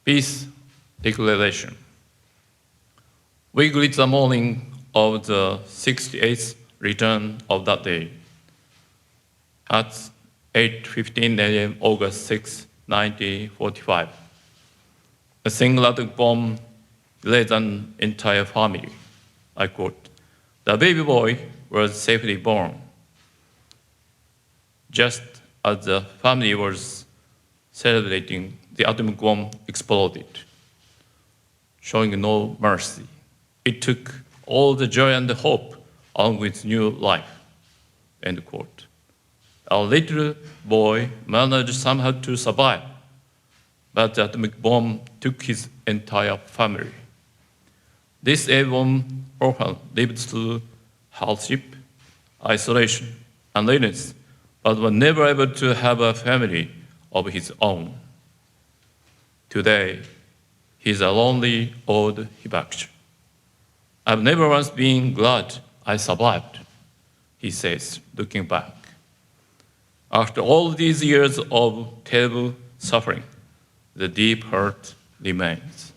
Peace Declaration. We greet the morning of the 68th return of that day. At 8:15 a.m., August 6, 1945, a single atomic bomb killed an entire family. I quote, "The baby boy was safely born." Just as the family was celebrating, the atomic bomb exploded, showing no mercy. It took all the joy and the hope along with new life. End quote. Our little boy managed somehow to survive, but the atomic bomb took his entire family. This A-bomb orphan lived through hardship, isolation, and illness, but was never able to have a family of his own. Today, he is a lonely old hibachi. "I've never once been glad I survived," he says, looking back. After all these years of terrible suffering, the deep hurt remains.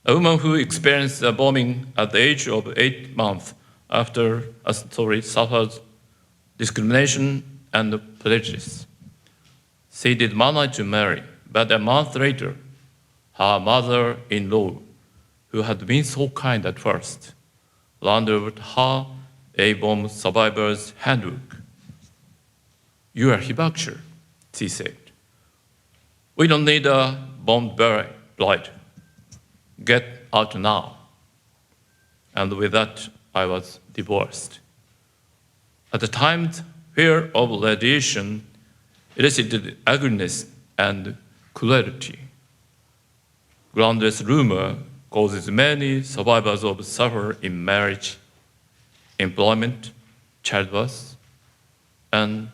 A woman who experienced a bombing at the age of 8 months after a story suffered discrimination and prejudice. She did manage to marry, but a month later, her mother-in-law, who had been so kind at first, landed her A-bomb survivor's handbook. "You are hibachi," she said. "We don't need a bomb bride. Get out now." And with that, I was divorced. At the time, fear of radiation elicited ugliness and cruelty. Groundless rumor causes many survivors of suffer in marriage, employment, childbirth, and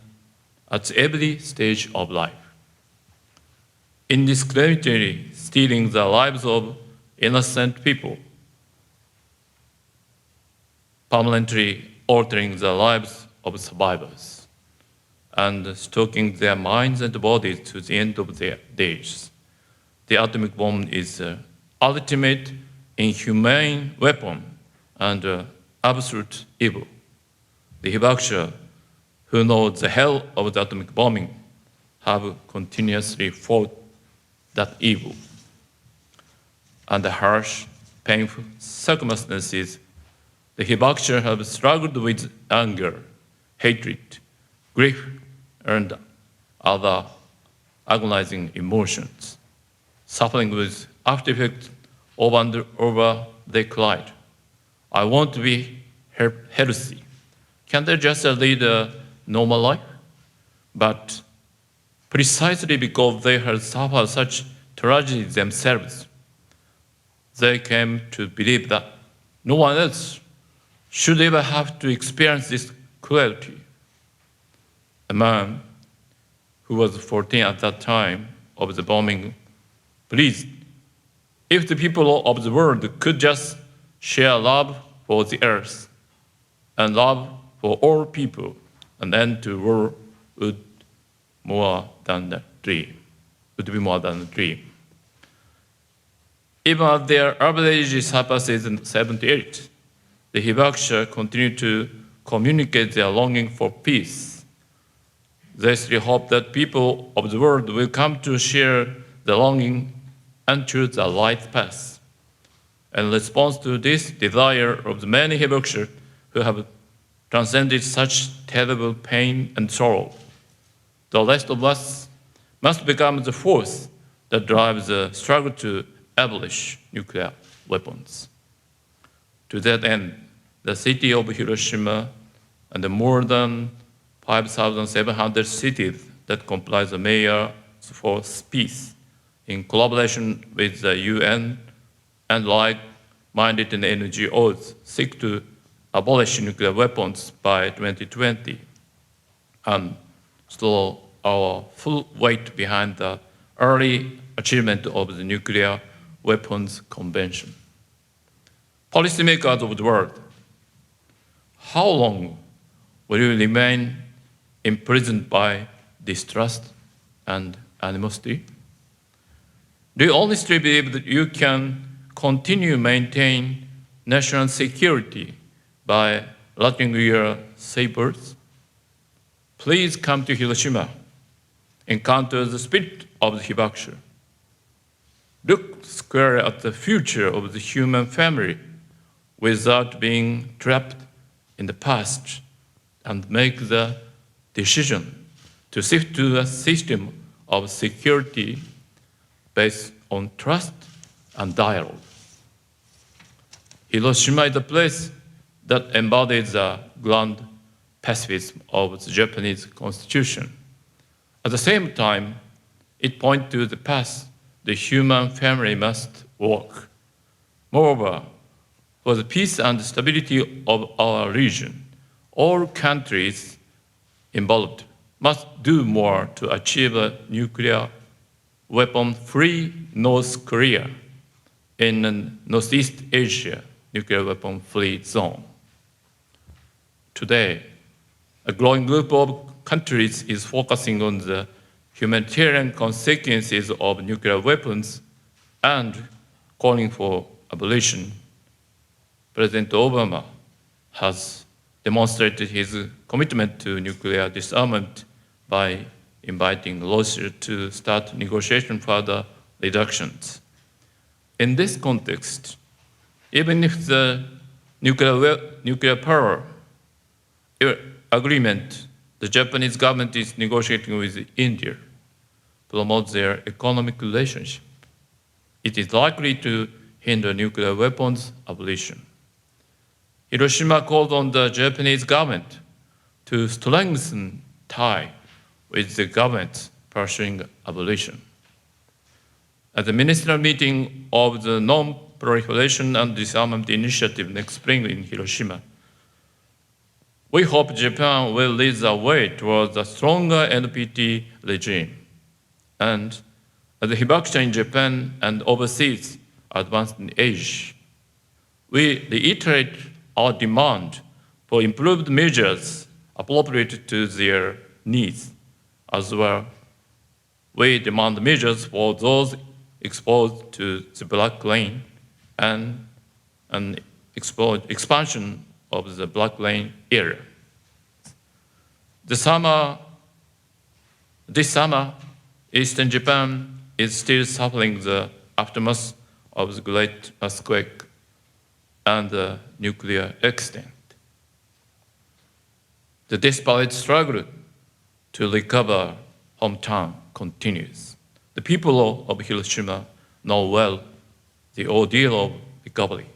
at every stage of life. Indiscriminately stealing the lives of innocent people, permanently altering the lives of survivors, and stalking their minds and bodies to the end of their days. The atomic bomb is the ultimate inhumane weapon and absolute evil. The hibachi, who know the hell of the atomic bombing, have continuously fought that evil. Under harsh, painful circumstances, the hibachi have struggled with anger, hatred, grief, and other agonizing emotions, suffering with after effects over and over. They cried, "I want to be healthy. Can't they just lead a normal life?" But precisely because they had suffered such tragedy themselves, they came to believe that no one else should ever have to experience this cruelty. A man who was 14 at that time of the bombing pleased, if the people of the world could just share love for the earth and love for all people, an end to war would be more than a dream. Even as their average surpasses 78, the hibachi continue to communicate their longing for peace. They still hope that people of the world will come to share the longing and choose the right path. In response to this desire of the many hibachi who have transcended such terrible pain and sorrow, the rest of us must become the force that drives the struggle to abolish nuclear weapons. To that end, the city of Hiroshima and the more than 5,700 cities that comprise the mayors for peace, in collaboration with the UN and like-minded NGOs, seek to abolish nuclear weapons by 2020 and throw our full weight behind the early achievement of the Nuclear Weapons Convention. Policymakers of the world, how long will you remain imprisoned by distrust and animosity? Do you honestly believe that you can continue maintain national security by letting your sabers? Please come to Hiroshima, encounter the spirit of the hibakusha. Look square at the future of the human family without being trapped in the past, and make the decision to shift to a system of security based on trust and dialogue. Hiroshima is a place that embodies the grand pacifism of the Japanese Constitution. At the same time, it points to the path the human family must walk. Moreover, for the peace and stability of our region, all countries involved must do more to achieve a nuclear weapon-free North Korea in Northeast Asia nuclear weapon-free zone. Today, a growing group of countries is focusing on the humanitarian consequences of nuclear weapons and calling for abolition. President Obama has demonstrated his commitment to nuclear disarmament by inviting Russia to start negotiation for the reductions. In this context, even if the nuclear power agreement the Japanese government is negotiating with India promotes their economic relationship, it is likely to hinder nuclear weapons abolition. Hiroshima called on the Japanese government to strengthen ties with the government pursuing abolition. At the ministerial meeting of the Non-Proliferation and Disarmament Initiative next spring in Hiroshima, we hope Japan will lead the way towards a stronger NPT regime. And as the hibakusha in Japan and overseas advance in age, we reiterate our demand for improved measures appropriate to their needs. As well, we demand measures for those exposed to the Black Lane and an expansion of the Black Lane area. This summer, Eastern Japan is still suffering the aftermath of the Great Earthquake and the nuclear accident. The desperate struggle to recover hometown continues. The people of Hiroshima know well the ordeal of recovery.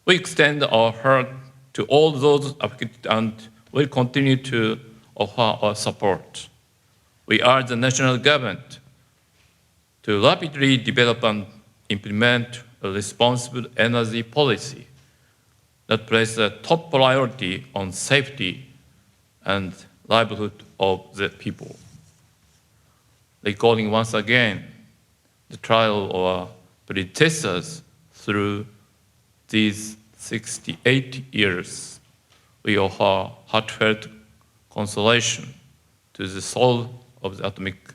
We extend our heart to all those affected and will continue to offer our support. We urge the national government to rapidly develop and implement a responsible energy policy that places a top priority on safety and livelihood of the people. Recalling once again the trial of our predecessors through these 68 years, we offer heartfelt consolation to the soul of the atomic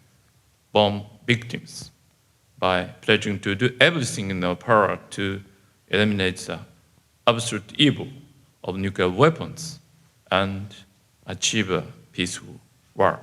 bomb victims by pledging to do everything in our power to eliminate the absolute evil of nuclear weapons and achieve a peaceful world.